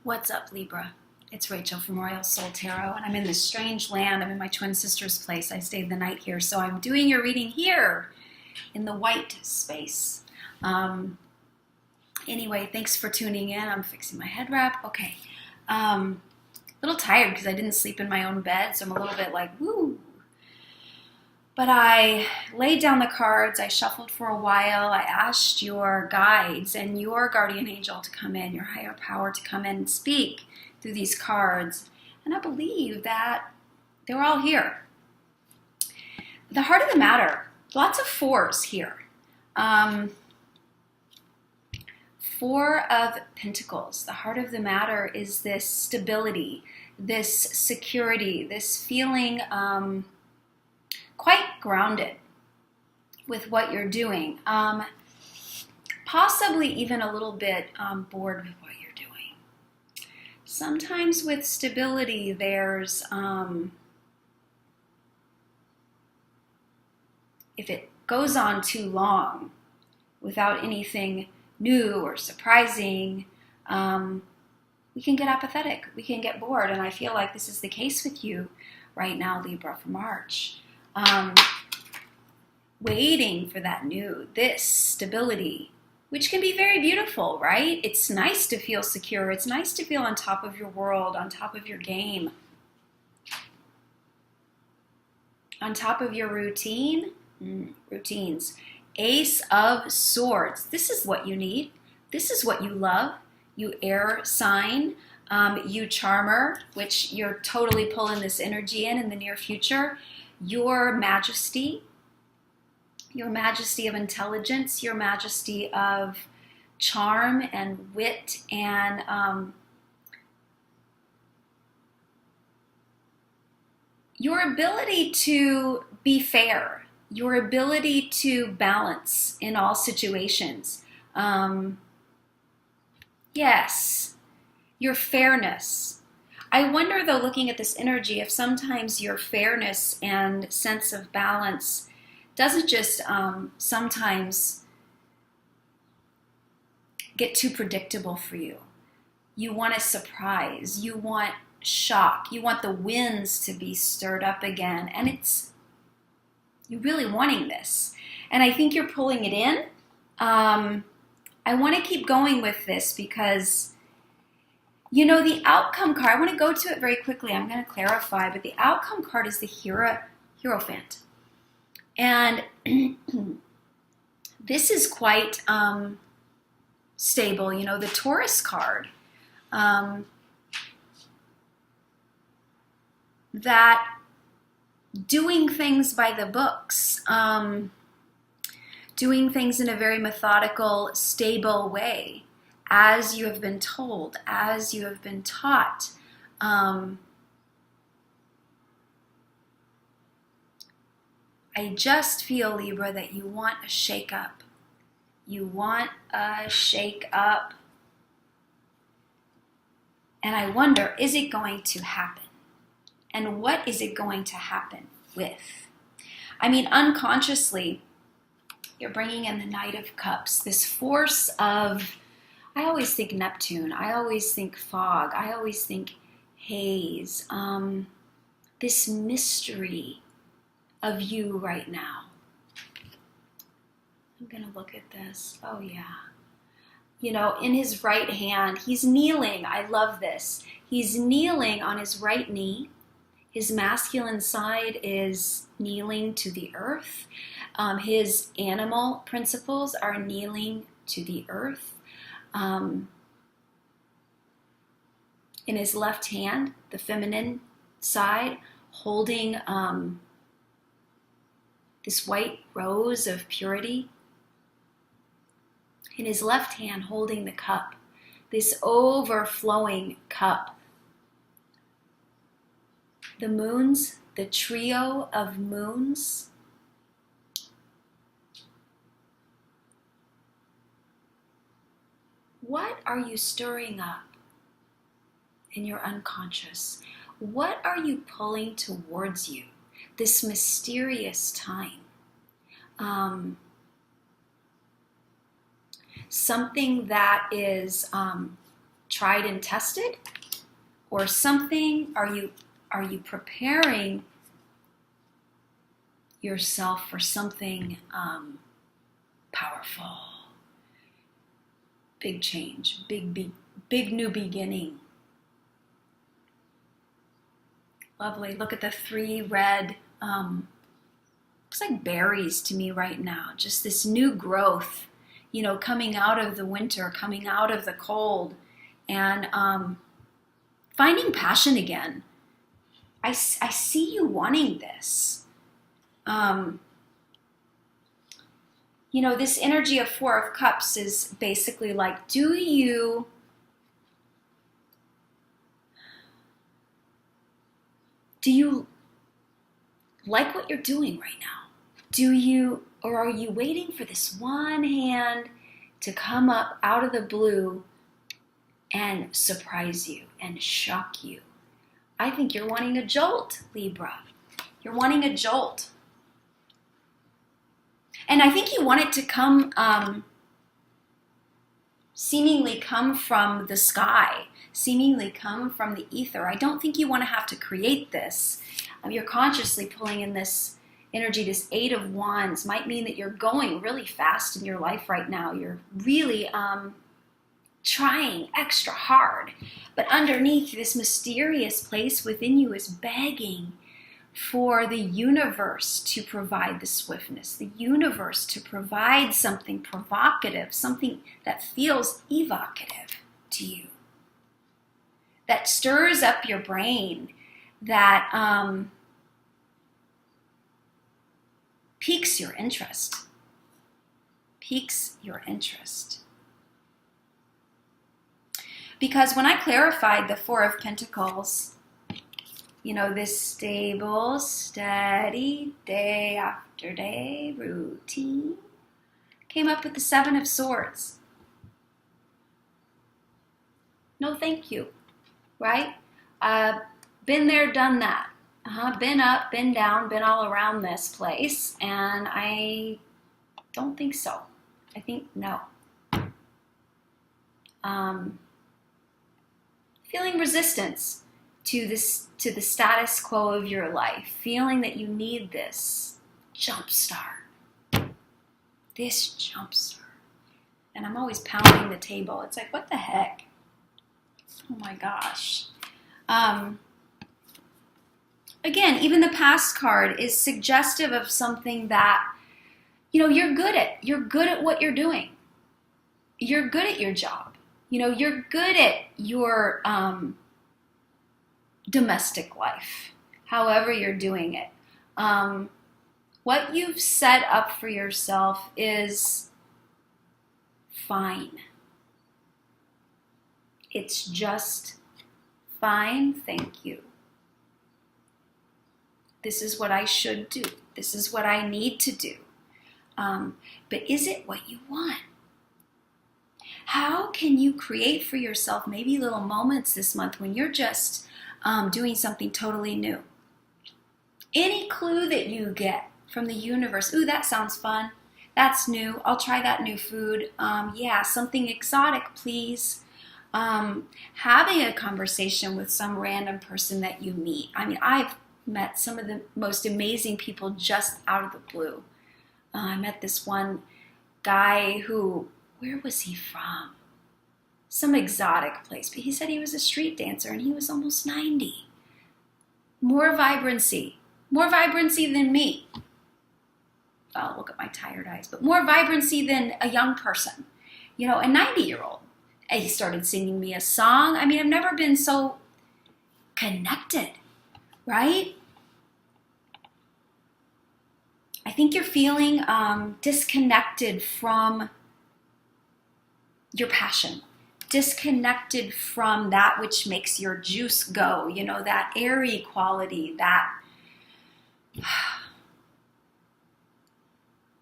What's up, Libra? It's Rachel from Royal Soul Tarot, and I'm in this strange land. I'm in my twin sister's place. I stayed the night here, so I'm doing your reading here in the white space. Anyway, thanks for tuning in. I'm fixing my head wrap. Okay. A little tired because I didn't sleep in my own bed, so I'm a little bit like, woo. But I laid down the cards, I shuffled for a while, I asked your guides and your guardian angel to come in, your higher power to come in and speak through these cards. And I believe that they were all here. The heart of the matter, lots of fours here. Four of Pentacles. The heart of the matter is this stability, this security, this feeling quite grounded with what you're doing. Possibly even a little bit bored with what you're doing. Sometimes with stability, there's, if it goes on too long without anything new or surprising, we can get apathetic, we can get bored, and I feel like this is the case with you right now, Libra, for March. Waiting for that new, this stability, which can be very beautiful, right? It's nice to feel secure. It's nice to feel on top of your world, on top of your game, on top of your routines. Ace of Swords. This is what you need. This is what you love. You air sign, you charmer, which you're totally pulling this energy in the near future. Your majesty of intelligence, your majesty of charm and wit and your ability to be fair, your ability to balance in all situations. Yes, your fairness. I wonder, though, looking at this energy, if sometimes your fairness and sense of balance doesn't just sometimes get too predictable for you. You want a surprise. You want shock. You want the winds to be stirred up again. And you're really wanting this. And I think you're pulling it in. I want to keep going with this because, you know, the outcome card, I want to go to it very quickly. I'm going to clarify, but the outcome card is the Hierophant. And this is quite stable. You know, the Taurus card, that doing things by the books, doing things in a very methodical, stable way, as you have been told, as you have been taught. I just feel, Libra, that you want a shake-up. You want a shake-up. And I wonder, is it going to happen? And what is it going to happen with? I mean, unconsciously, you're bringing in the Knight of Cups, this force of, I always think Neptune, I always think fog, I always think haze, this mystery of you right now. I'm going to look at this. Oh, yeah. You know, in his right hand, he's kneeling. I love this. He's kneeling on his right knee. His masculine side is kneeling to the earth. His animal principles are kneeling to the earth. In his left hand, the feminine side, holding this white rose of purity. In his left hand, holding the cup, this overflowing cup. The moons, the trio of moons. What are you stirring up in your unconscious? What are you pulling towards you? This mysterious time. Something that is tried and tested, or something? Are you preparing yourself for something powerful? Big change, big new beginning. Lovely. Look at the 3 red, looks like berries to me right now. Just this new growth, coming out of the winter, coming out of the cold, and finding passion again. I see you wanting this. This energy of 4 of Cups is basically like, do you like what you're doing right now? Or are you waiting for this one hand to come up out of the blue and surprise you and shock you? I think you're wanting a jolt, Libra. You're wanting a jolt. And I think you want it to come, seemingly come from the sky, seemingly come from the ether. I don't think you want to have to create this. You're consciously pulling in this energy. This 8 of Wands might mean that you're going really fast in your life right now. You're really trying extra hard. But underneath, this mysterious place within you is begging for the universe to provide the swiftness, the universe to provide something provocative, something that feels evocative to you, that stirs up your brain, that piques your interest. Piques your interest. Because when I clarified the 4 of Pentacles, this stable, steady, day after day routine, came up with the 7 of Swords. No thank you, right? Been there, done that. Been up, been down, been all around this place, and I don't think so. I think no. Feeling resistance to the status quo of your life, feeling that you need this jump start. This jump start. And I'm always pounding the table. It's like, what the heck? Oh my gosh. Again, even the Past card is suggestive of something that, you're good at. You're good at what you're doing. You're good at your job. You're good at your domestic life, however you're doing it. What you've set up for yourself is fine. It's just fine, thank you. This is what I should do. This is what I need to do. But is it what you want? How can you create for yourself maybe little moments this month when you're just doing something totally new? Any clue that you get from the universe, ooh, that sounds fun. That's new. I'll try that new food. Yeah, something exotic, please. Having a conversation with some random person that you meet. I mean, I've met some of the most amazing people just out of the blue. I met this one guy who, where was he from? Some exotic place, but he said he was a street dancer and he was almost 90. More vibrancy than me. Oh, look at my tired eyes, but more vibrancy than a young person, a 90-year-old. And he started singing me a song. I mean, I've never been so connected, right? I think you're feeling disconnected from your passion, disconnected from that which makes your juice go, that airy quality, that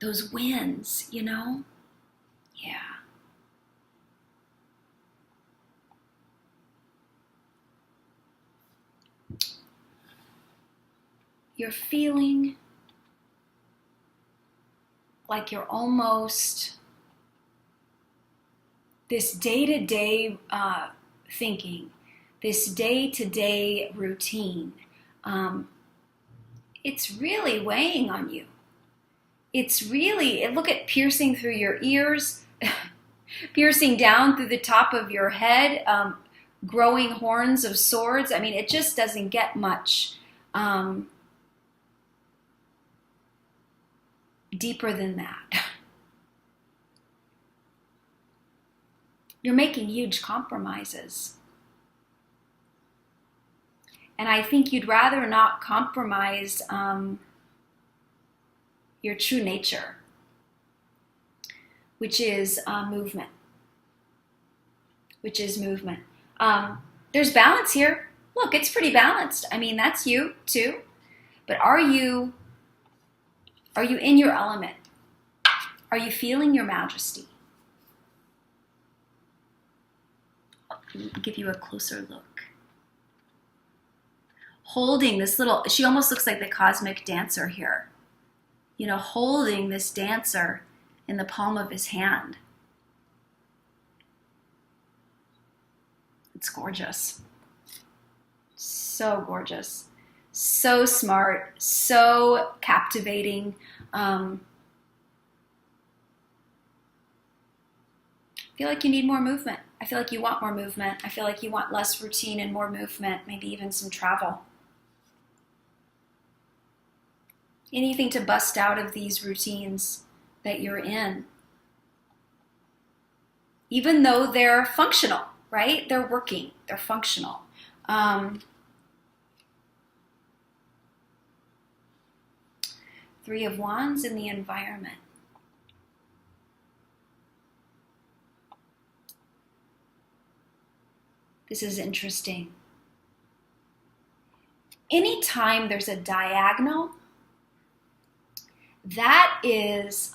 those winds, Yeah. You're feeling like you're almost this day-to-day thinking, this day-to-day routine, it's really weighing on you. It's really, look at piercing through your ears, piercing down through the top of your head, growing horns of swords. I mean, it just doesn't get much deeper than that. You're making huge compromises. And I think you'd rather not compromise your true nature, which is movement. There's balance here. Look, it's pretty balanced. I mean, that's you too. But are you in your element? Are you feeling your majesty? I'll give you a closer look. Holding this little, she almost looks like the cosmic dancer here. You know, holding this dancer in the palm of his hand. It's gorgeous. So gorgeous. So smart. So captivating. I feel like you need more movement. I feel like you want more movement. I feel like you want less routine and more movement, maybe even some travel. Anything to bust out of these routines that you're in. Even though they're functional, right? They're working, they're functional. Three of Wands in the environment. This is interesting. Anytime there's a diagonal, that is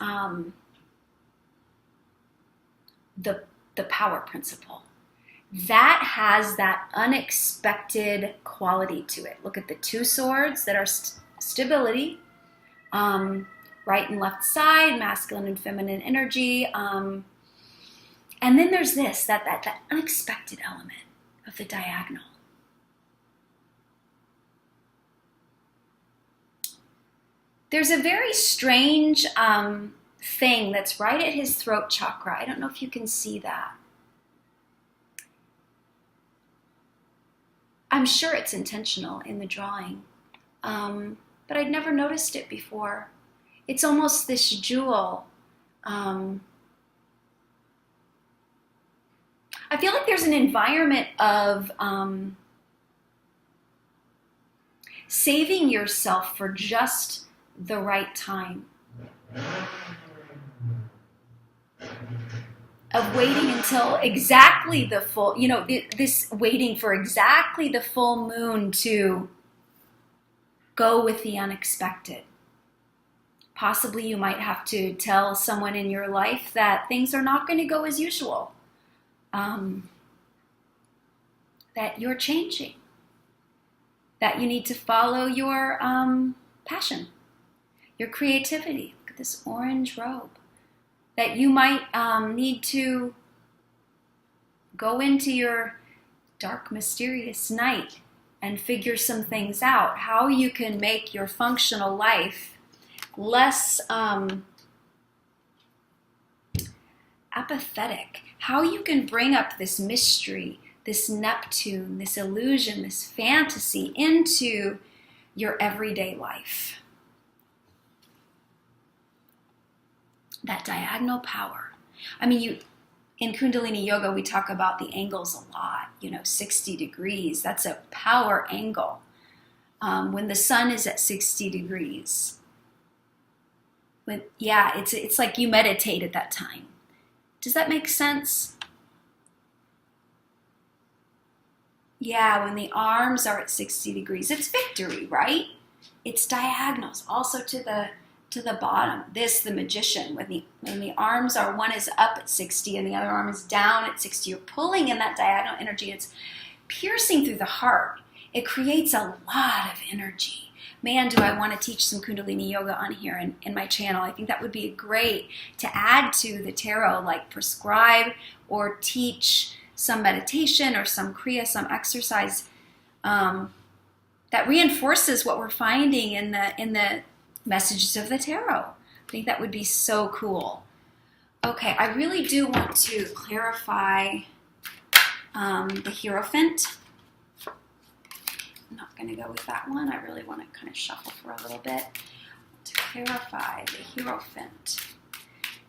the power principle. That has that unexpected quality to it. Look at the two swords that are stability, right and left side, masculine and feminine energy. And then there's this, that unexpected element of the diagonal. There's a very strange thing that's right at his throat chakra. I don't know if you can see that. I'm sure it's intentional in the drawing, but I'd never noticed it before. It's almost this jewel. I feel like there's an environment of saving yourself for just the right time. Of waiting until exactly the full, this waiting for exactly the full moon to go with the unexpected. Possibly you might have to tell someone in your life that things are not going to go as usual. That you're changing. That you need to follow your passion, your creativity. Look at this orange robe. That you might need to go into your dark, mysterious night and figure some things out. How you can make your functional life less apathetic. How you can bring up this mystery, this Neptune, this illusion, this fantasy into your everyday life. That diagonal power. I mean, in Kundalini Yoga, we talk about the angles a lot. 60 degrees. That's a power angle. When the sun is at 60 degrees. It's like you meditate at that time. Does that make sense? Yeah, when the arms are at 60 degrees, it's victory, right? It's diagonals, also to the bottom. This, the magician, when the arms are, one is up at 60 and the other arm is down at 60, you're pulling in that diagonal energy. It's piercing through the heart. It creates a lot of energy. Man, do I want to teach some Kundalini Yoga on here in my channel. I think that would be great to add to the tarot, like prescribe or teach some meditation or some kriya, some exercise that reinforces what we're finding in the messages of the tarot. I think that would be so cool. Okay, I really do want to clarify the Hierophant. I'm not going to go with that one. I really want to kind of shuffle for a little bit. To clarify the Hierophant,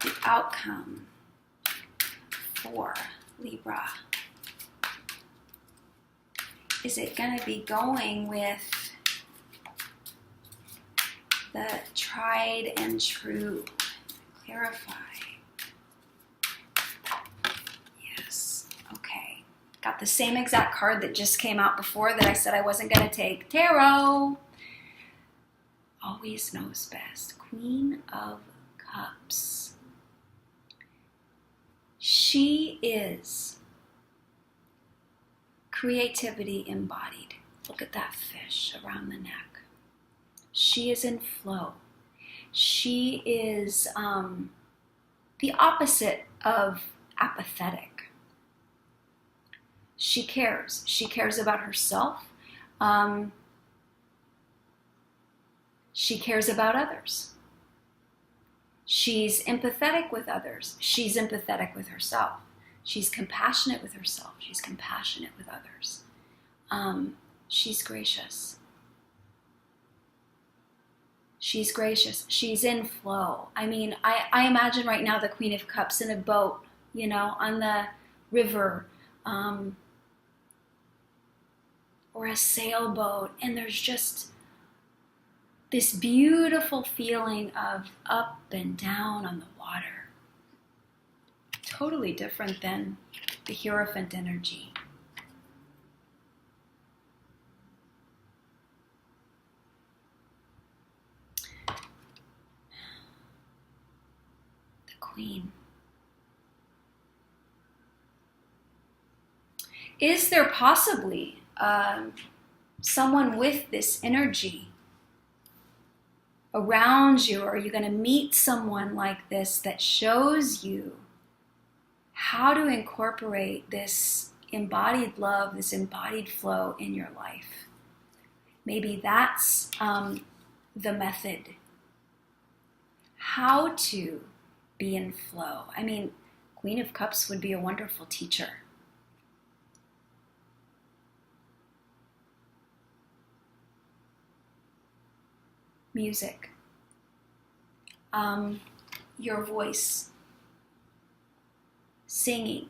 the outcome for Libra. Is it going to be going with the tried and true? Clarify. Yes. Okay. Got the same exact card that just came out before that I said I wasn't going to take. Tarot. Always knows best. Queen of Cups. She is creativity embodied. Look at that fish around the neck. She is in flow. She is the opposite of apathetic. She cares. She cares about herself. She cares about others. She's empathetic with others. She's empathetic with herself. She's compassionate with herself. She's compassionate with others. She's gracious. She's gracious. She's in flow. I mean, I imagine right now the Queen of Cups in a boat, you know, on the river, or a sailboat, and there's just this beautiful feeling of up and down on the water. Totally different than the Hierophant energy. The Queen. Is there possibly someone with this energy around you? Or are you going to meet someone like this that shows you how to incorporate this embodied love, this embodied flow in your life? Maybe that's the method. How to be in flow. I mean, Queen of Cups would be a wonderful teacher. Music, your voice, singing,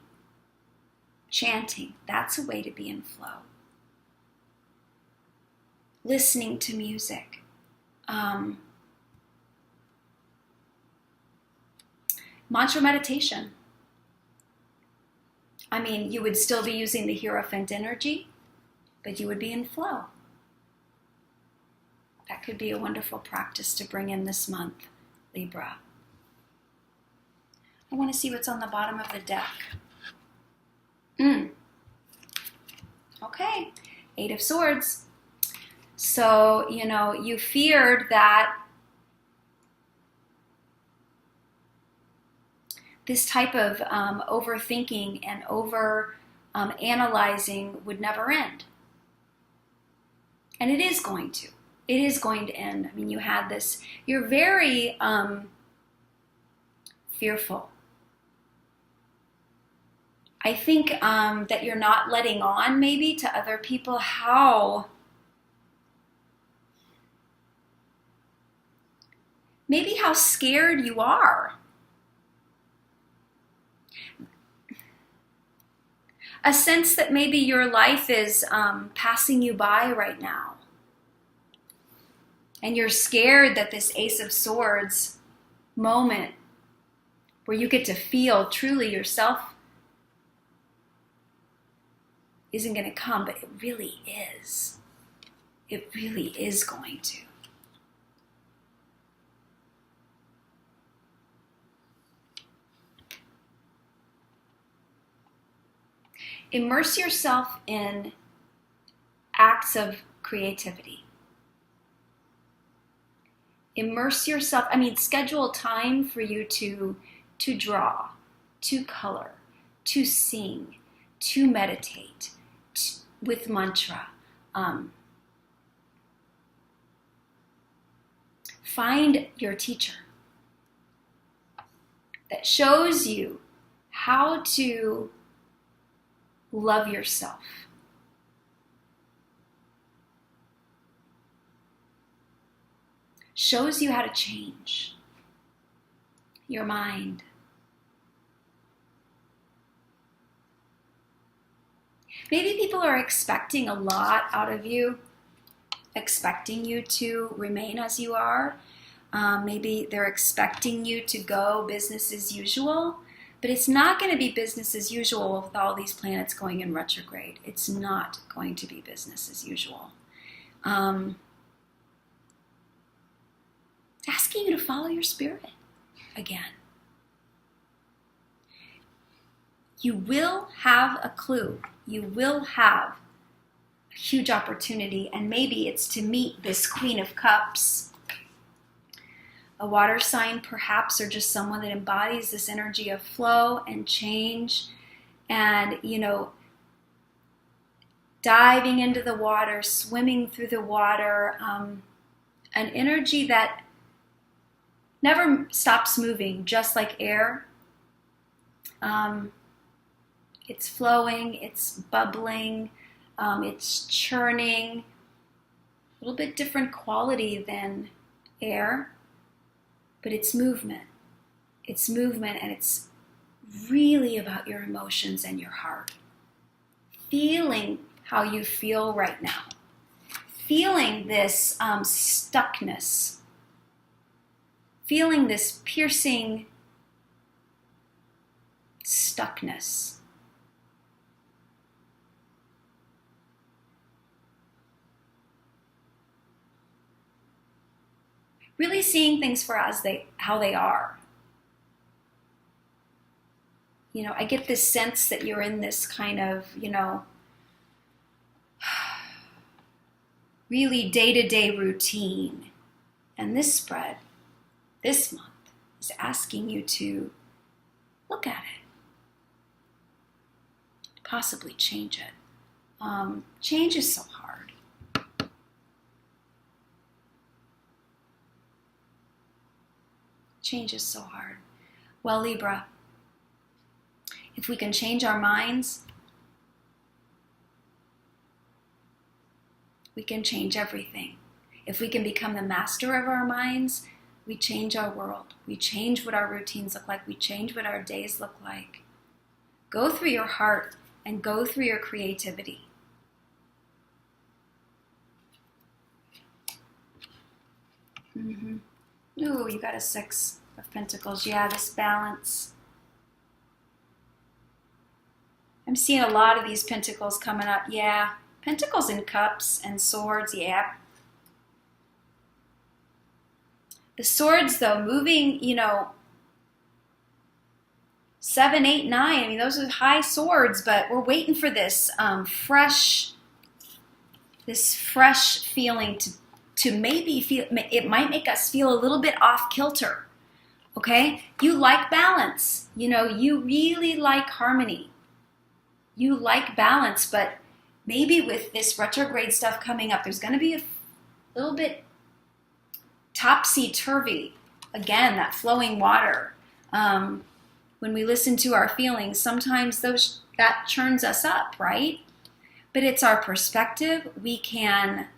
chanting, that's a way to be in flow. Listening to music, mantra meditation. I mean, you would still be using the Hierophant energy, but you would be in flow. That could be a wonderful practice to bring in this month, Libra. I want to see what's on the bottom of the deck. Okay, 8 of Swords. So, you know, you feared that this type of overthinking and analyzing would never end. And it is going to. It is going to end. I mean, you had this, you're very fearful. I think that you're not letting on maybe to other people how scared you are. A sense that maybe your life is passing you by right now. And you're scared that this Ace of Swords moment where you get to feel truly yourself isn't going to come, but it really is. It really is going to. Immerse yourself in acts of creativity. Immerse yourself, schedule time for you to draw, to color, to sing, to meditate with mantra. Find your teacher that shows you how to love yourself. Shows you how to change your mind. Maybe people are expecting a lot out of you, expecting you to remain as you are. Maybe they're expecting you to go business as usual, but it's not going to be business as usual with all these planets going in retrograde. It's not going to be business as usual. Asking you to follow your spirit again. You will have a clue. You will have a huge opportunity, and maybe it's to meet this Queen of Cups, a water sign perhaps, or just someone that embodies this energy of flow and change, and, diving into the water, swimming through the water, an energy that never stops moving, just like air. It's flowing, it's bubbling, it's churning, a little bit different quality than air, but it's movement. It's movement, and it's really about your emotions and your heart. Feeling how you feel right now. Feeling this stuckness. Feeling this piercing stuckness. Really seeing things for how they are. I get this sense that you're in this kind of, really day-to-day routine. And this spread, this month, is asking you to look at it. Possibly change it. Change is so hard. Change is so hard. Well, Libra, if we can change our minds, we can change everything. If we can become the master of our minds, we change our world. We change what our routines look like. We change what our days look like. Go through your heart and go through your creativity. Ooh, you got a 6 of Pentacles. Yeah, this balance. I'm seeing a lot of these Pentacles coming up. Yeah, Pentacles and Cups and Swords. Yeah. The Swords, though, moving, 7, 8, 9. I mean, those are high swords, but we're waiting for this fresh feeling to maybe feel, it might make us feel a little bit off kilter, okay? You like balance, you really like harmony. You like balance, but maybe with this retrograde stuff coming up, there's going to be a little bit topsy-turvy. Again, that flowing water. When we listen to our feelings, sometimes that churns us up, right? But it's our perspective. We can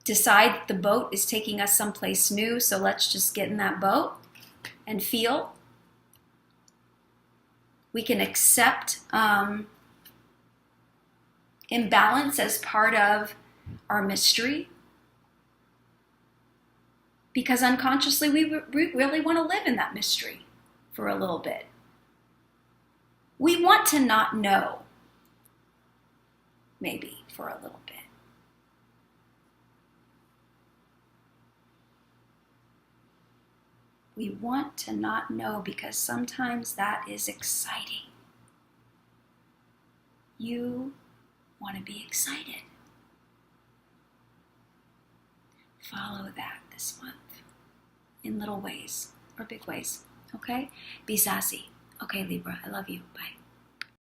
decide the boat is taking us someplace new, so let's just get in that boat and feel. We can accept imbalance as part of our mystery, because unconsciously we really want to live in that mystery for a little bit. We want to not know, maybe, for a little bit. We want to not know because sometimes that is exciting. You want to be excited. Follow that this month in little ways or big ways, okay? Be sassy, Okay, Libra, I love you. Bye.